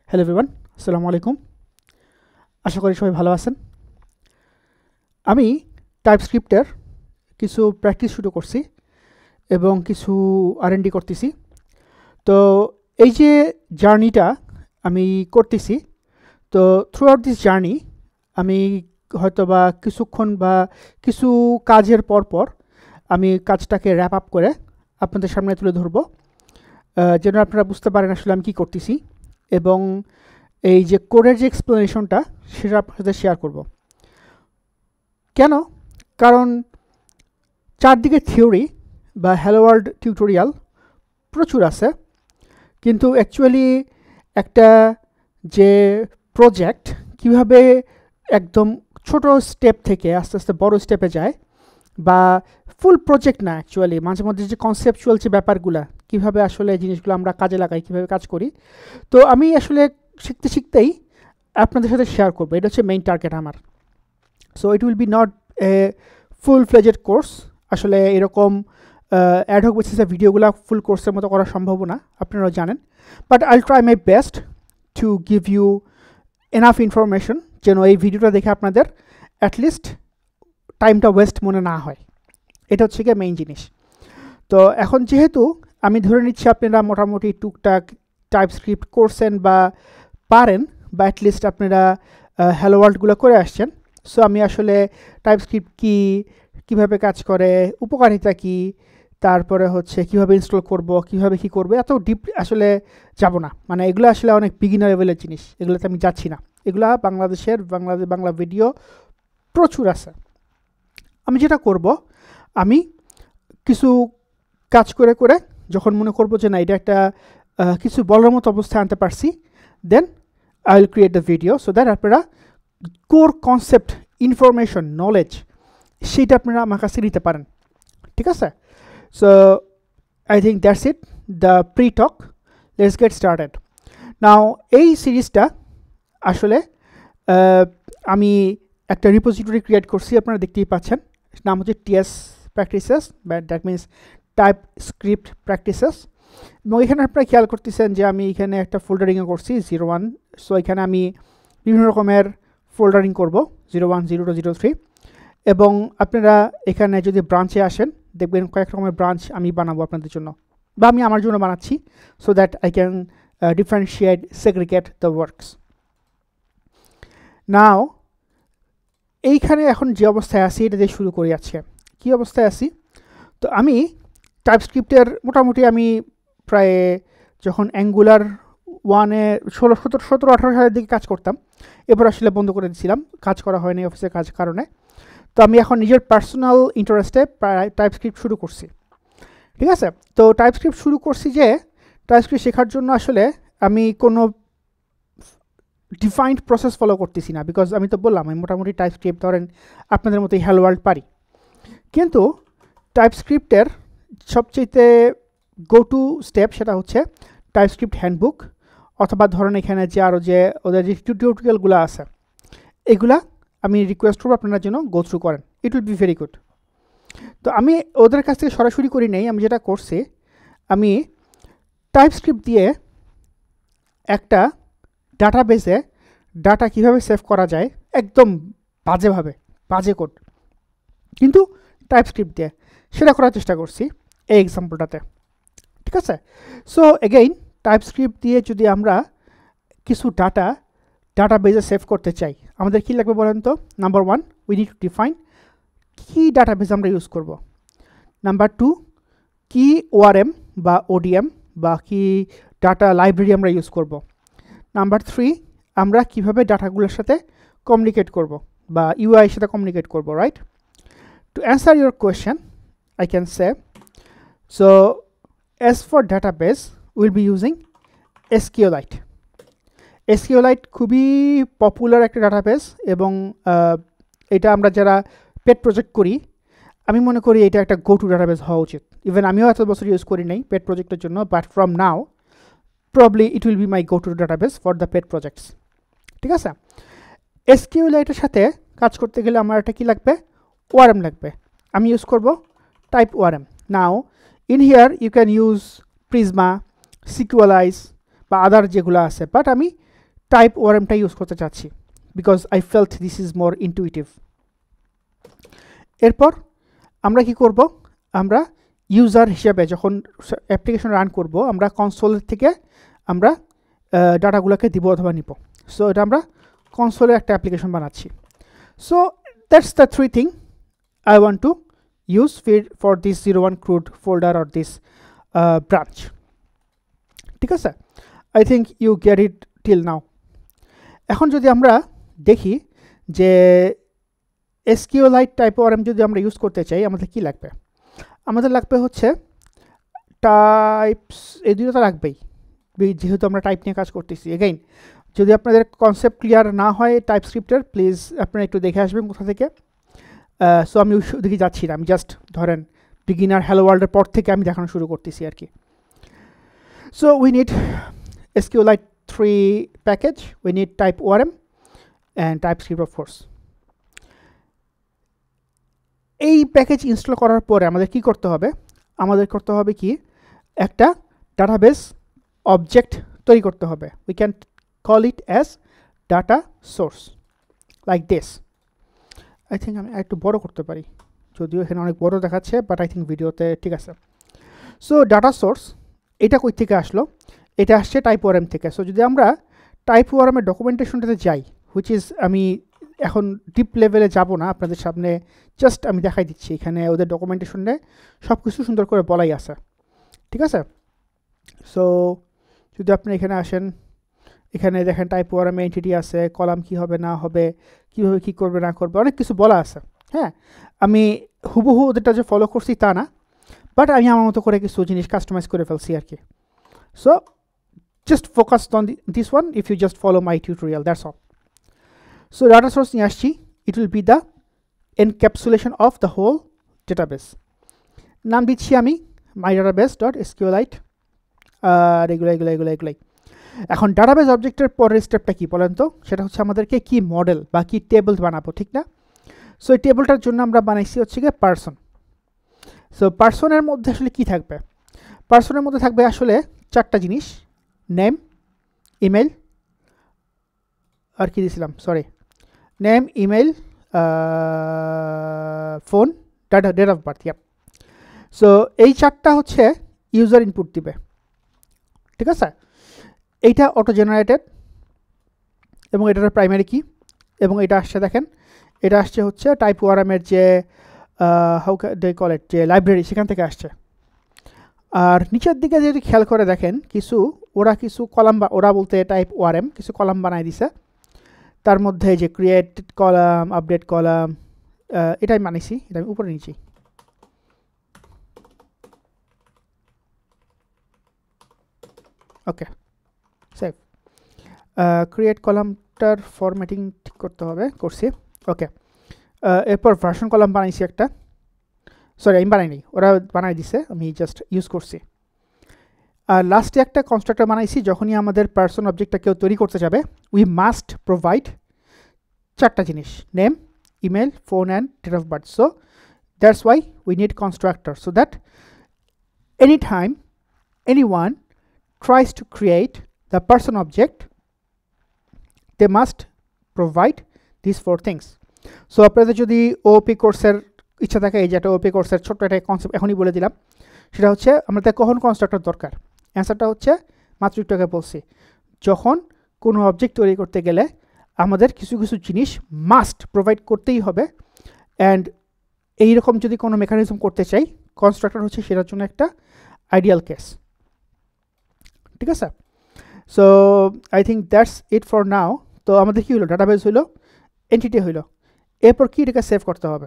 Hello everyone, আসসালামু আলাইকুম। আশা করি সবাই ভালো আছেন। আমি টাইপস্ক্রিপ্টের কিছু প্র্যাকটিস শুরু করছি এবং কিছু R&D করতেছি। তো এই যে জার্নিটা আমি করতেছি, তো থ্রু আউট দিস জার্নি আমি হয়তোবা কিছুক্ষণ বা কিছু কাজের পর আমি কাজটাকে র্যাপ আপ করে আপনাদের সামনে তুলে ধরবো, যেন আপনারা বুঝতে পারেন আসলে আমি কী করতেছি, এবং এই যে কোডের যে এক্সপ্লেনেশনটা সেটা আপনার সাথে শেয়ার করব। কেন? কারণ চারদিকে থিওরি বা হ্যালো ওয়ার্ল্ড টিউটোরিয়াল প্রচুর আছে, কিন্তু অ্যাকচুয়ালি একটা যে প্রজেক্ট কীভাবে একদম ছোট স্টেপ থেকে আস্তে আস্তে বড় স্টেপে যায়, বা ফুল প্রজেক্ট না, অ্যাকচুয়ালি মাঝে মধ্যে যে কনসেপচুয়াল যে ব্যাপারগুলো কীভাবে আসলে জিনিসগুলো আমরা কাজে লাগাই, কীভাবে কাজ করি, তো আমি আসলে শিখতেই আপনাদের সাথে শেয়ার করবো। এটা হচ্ছে মেইন টার্গেট আমার। So it will B not a full fledged course. আসলে এরকম অ্যাডহক বেসিসে ভিডিওগুলো ফুল কোর্সের মতো করা সম্ভব না, আপনারাও জানেন। But I'll try my best to give you enough information যেন এই ভিডিওটা দেখে আপনাদের অ্যাটলিস্ট টাইমটা ওয়েস্ট মনে না হয়। এটা হচ্ছে গিয়ে মেইন জিনিস। তো এখন যেহেতু আমি ধরে নিচ্ছি আপনারা মোটামুটি টুকটাক টাইপস্ক্রিপ্ট করছেন বা পারেন, বা অ্যাটলিস্ট আপনারা হ্যালো ওয়ার্ল্ডগুলো করে আসছেন। সো আমি আসলে টাইপস্ক্রিপ্ট কীভাবে কাজ করে, উপকারিতা কী, তারপরে হচ্ছে কীভাবে ইনস্টল করব, কীভাবে কী করবো, এত ডিপ আসলে যাব না। মানে এগুলো আসলে অনেক বিগিনার লেভেলের জিনিস, এগুলোতে আমি যাচ্ছি না। এগুলা বাংলা ভিডিও প্রচুর আছে। আমি যেটা করব, আমি কিছু কাজ করে যখন মনে করব যে না এটা একটা কিছু বলার মতো অবস্থায় আনতে পারছি, then I will create the video so that আপনারা কোর কনসেপ্ট, ইনফরমেশন, নলেজ সেটা আপনারা আমার কাছে নিতে পারেন। ঠিক আছে? So I think that's it, the pre talk. Let's get started now. এই সিরিজটা আসলে আমি একটা রিপোজিটরি ক্রিয়েট করছি, আপনারা দেখতেই পাচ্ছেন। নাম হচ্ছে TS practices, that means TypeScript practices. এবং এখানে আপনারা খেয়াল করতেছেন যে আমি এখানে একটা ফোল্ডারিংও করছি 01। সো এখানে আমি বিভিন্ন রকমের ফোল্ডারিং করব 01, 02, 03। এবং আপনারা এখানে যদি ব্রাঞ্চে আসেন দেখবেন কয়েক রকমের ব্রাঞ্চ আমি বানাবো আপনাদের জন্য, বা আমি আমার জন্য বানাচ্ছি, so that I can differentiate, segregate the works. Now এইখানে এখন যে অবস্থায় আছি এটা দিয়ে শুরু করি। আজকে কী অবস্থায় আছি, তো আমি টাইপস্ক্রিপ্টের মোটামুটি আমি প্রায় যখন অ্যাঙ্গুলার 1-এ 17-18 সালের দিকে কাজ করতাম, এবার আসলে বন্ধ করে দিয়েছিলাম, কাজ করা হয়নি অফিসের কারণে। তো আমি এখন নিজের পার্সোনাল ইন্টারেস্টে টাইপস্ক্রিপ্ট শুরু করছি। ঠিক আছে? তো টাইপস্ক্রিপ্ট শুরু করছি যে টাইপস্ক্রিপ্ট শেখার জন্য আসলে আমি কোনো ডিফাইন্ড প্রসেস ফলো করতেছি না, বিকজ আমি তো বললাম আমি মোটামুটি টাইপস্ক্রিপ্ট ধরেন আপনাদের মতোই হ্যালো ওয়ার্ল্ড পারি। কিন্তু টাইপস্ক্রিপ্টের সবচেয়ে গো টু স্টেপ সেটা হচ্ছে টাইপস্ক্রিপ্ট হ্যান্ডবুক, অথবা ধরেন এখানে যে আরও যে ওদের যে টিউটোরিয়ালগুলো আছে এগুলা আমি রিকোয়েস্ট করবো আপনারা যেন গো থ্রু করেন। ইট উইল বি ভেরি গুড। তো আমি ওদের কাছ থেকে সরাসরি করি নেই, আমি যেটা করছি আমি টাইপস্ক্রিপ্ট দিয়ে একটা ডাটাবেসে ডাটা কীভাবে সেভ করা যায় একদম বাজে কোড, কিন্তু টাইপস্ক্রিপ্ট দিয়ে সেটা করার চেষ্টা করছি এই এক্সাম্পলটাতে। ঠিক আছে? সো এগেইন টাইপস্ক্রিপ্ট দিয়ে যদি আমরা কিছু ডাটাবেসে সেভ করতে চাই, আমাদের কী লাগবে বলেন তো? Number 1, we need to define কী ডাটাবেস আমরা ইউজ করব। নাম্বার 2, কি ORM বা ODM বা কি ডাটা লাইব্রেরি আমরা ইউজ করব। নাম্বার 3, আমরা কিভাবে ডাটাগুলোর সাথে কমিউনিকেট করব বা UI সাথে কমিউনিকেট করব, right? To answer your question, I can say, so as for database, we'll be using SQLite. SQLite খুবই পপুলার একটা ডাটাবেস, এবং এটা আমরা যারা পেট প্রজেক্ট করি আমি মনে করি এটা একটা গো টু ডাটাবেস হওয়া উচিত। ইভেন আমিও এত বছর ইউজ করি নাই পেট প্রজেক্টের জন্য, but from now probably it will be my go to database for the pet projects. ঠিক আছে? SQLite-এর সাথে কাজ করতে গেলে আমার একটা কী লাগবে? ORM লাগবে। আমি ইউজ করব type ORM। Now in here you can use Prisma, Sequelize বা আদার যেগুলো আছে, বাট আমি টাইপ ওআরএমটা ইউজ করতে চাচ্ছি, because I felt this is more intuitive. এরপর আমরা কি করব, আমরা ইউজার হিসেবে যখন অ্যাপ্লিকেশন রান করব, আমরা কনসোলের থেকে আমরা ডাটাগুলোকে দিব অথবা নিব। সো এটা আমরা কনসোলে একটা অ্যাপ্লিকেশন বানাচ্ছি। So that's the three thing I want to use for this 01 crude folder or this branch. ঠিক আছে, I think you get it till now. এখন যদি আমরা দেখি যে SQLite type ORM যদি আমরা ইউজ করতে চাই, আমাদের কি লাগবে? আমাদের লাগবে হচ্ছে টাইপস, এই দুটো লাগবেই, যেহেতু আমরা টাইপ নিয়ে কাজ করতেছি। এগেইন যদি আপনাদের কনসেপ্ট ক্লিয়ার না হয় টাইপস্ক্রিপ্টের, প্লিজ আপনারা একটু দেখে আসবেন কোথা থেকে। সো আমি ওদিকে যাচ্ছি না, আমি জাস্ট ধরেন বিগিনার হ্যালো ওয়ার্ল্ডের পর থেকে আমি দেখানো শুরু করতেছি আর কি। So we need SQLite 3 package, we need type ORM and TypeScript of course. এই প্যাকেজ ইনস্টল করার পরে আমাদের কি করতে হবে? আমাদের করতে হবে কি, একটা ডাটাবেস অবজেক্ট তৈরি করতে হবে। We can call it as data source like this. I think আমি একটু বড় করতে পারি, যদিও এখানে অনেক বড় দেখাচ্ছে, বাট আই থিঙ্ক ভিডিওতে ঠিক আছে। সো ডাটা সোর্স এটা কই থেকে আসলো? এটা আসছে টাইপ ORM থেকে। সো যদি আমরা টাইপ ORM এর ডকুমেন্টেশনটাতে যাই, হুইচ ইজ, আমি এখন ডিপ লেভেলে যাব না, আপনাদের সামনে জাস্ট আমি দেখাই দিচ্ছি। এখানে ওদের ডকুমেন্টেশনে সব কিছু সুন্দর করে বলাই আছে, ঠিক আছে। সো যদি আপনি এখানে আসেন, এখানে দেখেন টাইপ ORM এন্টিটি আছে, কলাম কি হবে না হবে, কীভাবে কী করবে না করবে, অনেক কিছু বলা আছে। হ্যাঁ, আমি হুবহু ওদেরটা যে ফলো করছি তা না, বাট আমি আমার মতো করে কিছু জিনিস কাস্টমাইজ করে ফেলছি আর কি। So just focus on this one if you just follow my tutorial, that's all. So data source নিয়ে আসছি, it will be the encapsulation of the whole database. নাম দিচ্ছি আমি মাই ডাটাবেস ডট SQLite, আর এগুলাই। এখন ডাটাবেস অবজেক্টের পরের স্টেপটা কি বলেন তো? সেটা হচ্ছে আমাদেরকে কি মডেল বা কি টেবল বানাবো, ঠিক না? সো এই টেবলটার জন্য আমরা বানাইছি হচ্ছে গিয়ে পার্সন। সো পার্সনের মধ্যে আসলে কি থাকবে? পার্সনের মধ্যে থাকবে আসলে চারটা জিনিস, নেম, ইমেল, আর কি দিয়েছিলাম, sorry, name, email, phone, date of birth. Yep. So এই চারটা হচ্ছে ইউজার ইনপুট দিবে, ঠিক আছে। এইটা অটো জেনারেটেড এবং এটার প্রাইমারি কি, এবং এটা আসছে দেখেন, এটা আসছে হচ্ছে টাইপ ORM এর যে হাউ দে কল ইট, যে লাইব্রেরি, সেখান থেকে আসছে। আর নিচের দিকে যদি খেয়াল করে দেখেন, ওরা কিছু কলাম, বা ওরা বলতে টাইপ ORM কিছু কলাম বানাই দিছে। তার মধ্যে যে ক্রিয়েট কলাম, আপডেট কলাম, এটাই বানাইছি, এটা আমি উপরে নিচেই। ওকে, সেভ। ক্রিয়েট কলামটার ফরম্যাটিং ঠিক করতে হবে, করছি। ওকে, এরপর ভার্সন কলাম বানাইছি একটা, সরি আমি বানাইনি, ওরা বানাই দিছে, আমি জাস্ট ইউজ করছি। আর লাস্টে একটা কনস্ট্রাক্টর বানাইছি, যখনই আমাদের পার্সন অবজেক্টটা কেউ তৈরি করতে যাবে, উই মাস্ট প্রোভাইড চারটা জিনিস, name, email, phone and date of birth. So that's why we need constructor, so that anytime anyone tries to create the person object, they must provide these four things. So আপনাদের যদি OOP কোর্সের ইচ্ছা থাকে, এই যে একটা OOP কোর্সের ছোট্ট একটা কনসেপ্ট এখনই বলে দিলাম, সেটা হচ্ছে আমাদের কখন কনস্ট্রাক্টর দরকার। অ্যান্সারটা হচ্ছে মাত্র একটু আগে বলছি, যখন কোনো অবজেক্ট তৈরি করতে গেলে আমাদের কিছু কিছু জিনিস মাস্ট প্রোভাইড করতেই হবে। অ্যান্ড এইরকম যদি কোনো মেকানিজম করতে চাই, কনস্ট্রাক্টর হচ্ছে সেটার জন্য একটা আইডিয়াল কেস, ঠিক আছে। So I think that's it for now. তো আমাদের কী হলো, ডাটাবেস হইলো, এন্টিটি হইলো, এরপর কি এটাকে সেভ করতে হবে।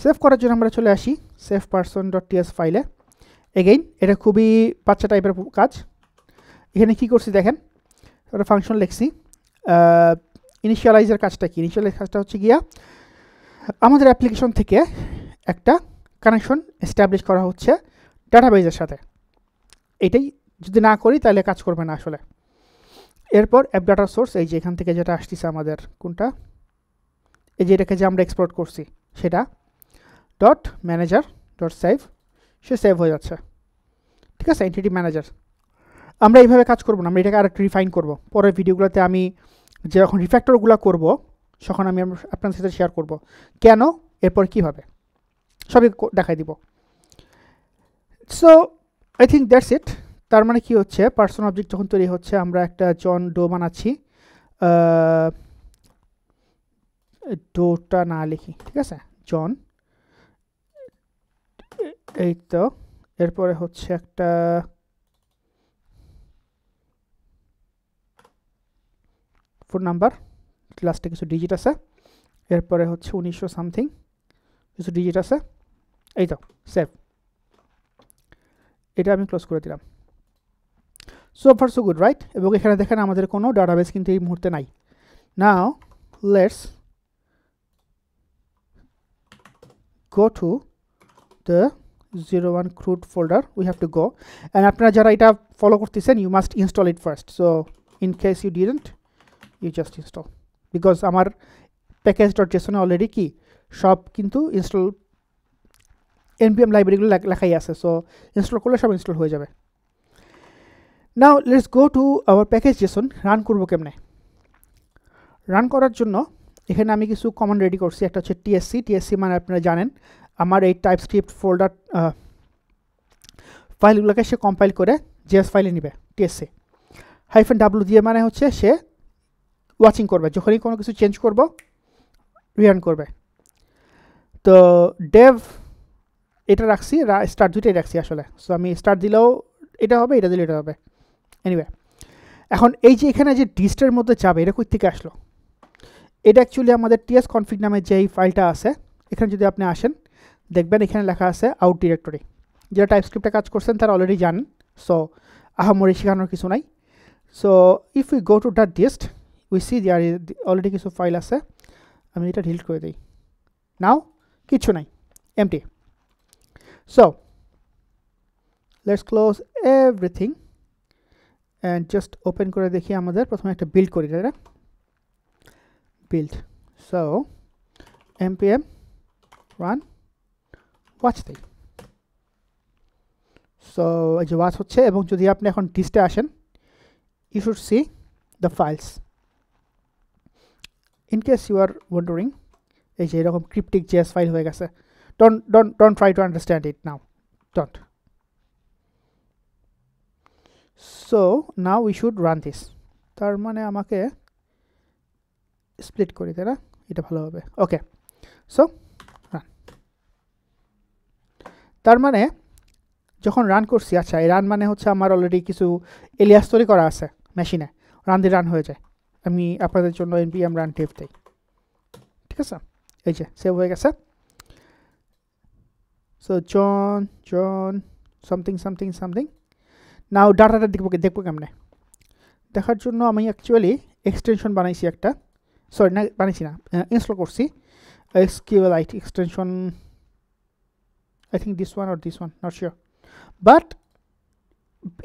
সেভ করার জন্য আমরা চলে আসি সেভ পার্সন ডট টিএস ফাইলে। এগেইন এটা খুবই বাচ্চা টাইপের কাজ। এখানে কি করছি দেখেন, একটা ফাংশন লিখছি। ইনিশিয়ালাইজের কাজটা কি? ইনিশিয়ালাইজ কাজটা হচ্ছে গিয়া আমাদের অ্যাপ্লিকেশন থেকে একটা কানেকশন এস্টাবলিশ করা হচ্ছে ডাটাবেজের সাথে। এটাই যদি না করি তাহলে কাজ করবে না আসলে। এরপর অ্যাপ ডাটা সোর্স, এই যে এখান থেকে যেটা আসতেছে আমাদের, কোনটা, এই যে এটাকে যে আমরা এক্সপোর্ট করছি সেটা, ডট ম্যানেজার ডট সেভ, সে সেভ হয়ে যাচ্ছে, ঠিক আছে, এন্টিটি ম্যানেজার। আমরা এইভাবে কাজ করব না, আমরা এটাকে আরেকটু রিফাইন করব। পরের ভিডিওগুলোতে আমি যখন রিফ্যাক্টরগুলো করব তখন আমি আপনাদের সাথে শেয়ার করব কেন, এরপর কীভাবে, সবই দেখাই দিব। সো আই থিঙ্ক দ্যাটস ইট। তার মানে কি হচ্ছে, পার্সন অবজেক্ট যখন তৈরি হচ্ছে আমরা একটা জন ডো বানাচ্ছি, ডোটা না লিখি, ঠিক আছে, জন, এই তো। এরপরে হচ্ছে একটা ফোন নাম্বার, লাস্টে কিছু ডিজিট আছে, এরপরে হচ্ছে 1900 সামথিং কিছু ডিজিট আছে, এই তো, সেভ। এটা আমি ক্লোজ করে দিলাম। So far so good, right? এবং এখানে দেখেন আমাদের কোনো ডাটাবেস কিন্তু এই মুহূর্তে নাই। Now let's go to the 01 crude folder. We have to go, and আপনারা যারা এটা ফলো করতেছেন you must install it first. So in case you didn't, you just install, because আমার package.json অলরেডি কি সব কিন্তু ইনস্টল npm লাইব্রেরিগুলো লেখাই আছে, সো ইনস্টল করলে সব ইনস্টল হয়ে যাবে। Now let's go to our package.json। Run করব কেমনে? রান করার জন্য এখানে আমি কিছু কমান্ড রেডি করছি। একটা হচ্ছে TSC মানে আপনারা জানেন আমার এই টাইপস্ক্রিপ্ট ফোল্ডার ফাইলগুলোকে সে কম্পাইল করে জেএস ফাইলে নেবে। TSC -w দিয়ে মানে হচ্ছে সে ওয়াচিং করবে, যখনই কোনো কিছু চেঞ্জ করব রিটার্ন করবে। তো ডেভ এটা রাখছি, স্টার্ট দুইটাই রাখছি আসলে। সো আমি স্টার্ট দিলেও এটা হবে, এটা দিলে এটা হবে। এনিওয়ে, এখন এই যে এখানে যে ডিস্টের মধ্যে যাবে এটা কই থেকে আসলো? এটা অ্যাকচুয়ালি আমাদের tsconfig নামে যে এই ফাইলটা আছে, এখানে যদি আপনি আসেন দেখবেন এখানে লেখা আছে আউট ডিরেক্টরি। যারা টাইপস্ক্রিপ্টে কাজ করছেন তারা অলরেডি জানেন, সো আহামরি শেখানোর কিছু নাই। So if we go to that dist we see there already কিছু ফাইল আছে। আমি এটা ডিলিট করে দিই। নাও কিছু নাই, empty. So let's close everything and just open করে দেখি। আমাদের প্রথমে একটা বিল্ড করি, তাই না? build, so npm run watch দিই। সো এই যে ওয়াচ হচ্ছে, এবং যদি আপনি এখন ডিস্টে আসেন you should see the files. in case you are wondering, এই যে এরকম cryptic js ফাইল হয়ে গেছে। don't try to understand it now, don't. so now we should run this. তার মানে আমাকে স্প্লিট করি, তাই না? এটা ভালো হবে। ওকে, সো রান। তার মানে যখন রান করছি, আচ্ছা এই রান মানে হচ্ছে আমার অলরেডি কিছু এলিয়াস তৈরি করা আছে মেশিনে, রান দিয়ে রান হয়ে যায়। আমি আপনাদের জন্য npm run dev দিই, ঠিক আছে? এই যে সেভ হয়ে গেছে। সো জন সামথিং সামথিং সামথিং। নাও ডাটাটা দেখবো কেমনে? দেখার জন্য আমি অ্যাকচুয়ালি এক্সটেনশন বানাইছি একটা, সরি না বানিয়েছি না, ইনস্টল করছি SQLite extension, I think this one or this one, not sure, but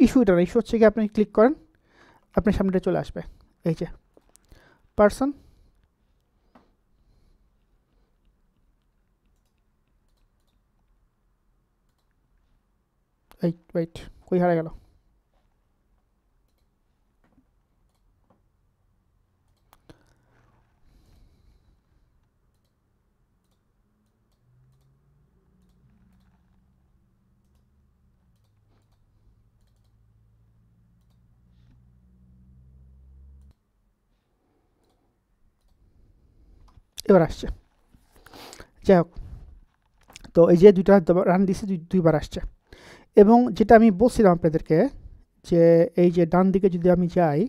issue এটা না। ইস্যু হচ্ছে কি আপনি ক্লিক করেন আপনার সামনেটা চলে আসবে এই যে পার্সন, এই ওয়েট কই হারা গেল? এবার আসছে। যাই হোক, তো এই যে দুইটা রান দিয়েছে, দুইবার আসছে। এবং যেটা আমি বলছিলাম আপনাদেরকে যে এই যে ডান দিকে যদি আমি যাই,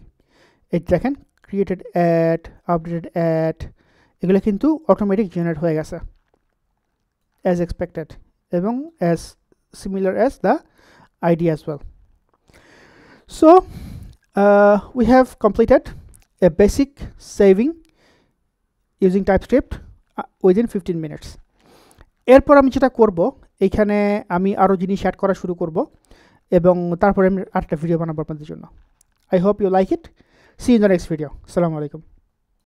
এই দেখেন ক্রিয়েটেড অ্যাড, আপডেটেড অ্যাড, এগুলো কিন্তু অটোমেটিক জেনারেট হয়ে গেছে অ্যাজ এক্সপেক্টেড এবং as similar as the ID as well. So we have completed a basic saving using TypeScript within 15 minutes. এরপর আমি যেটা করব, এইখানে আমি আরও জিনিস অ্যাড করা শুরু করব এবং তারপরে আমি আরেকটা ভিডিও বানাবো আপনাদের জন্য। I hope you like it. See you in the next video. Assalamu alaikum.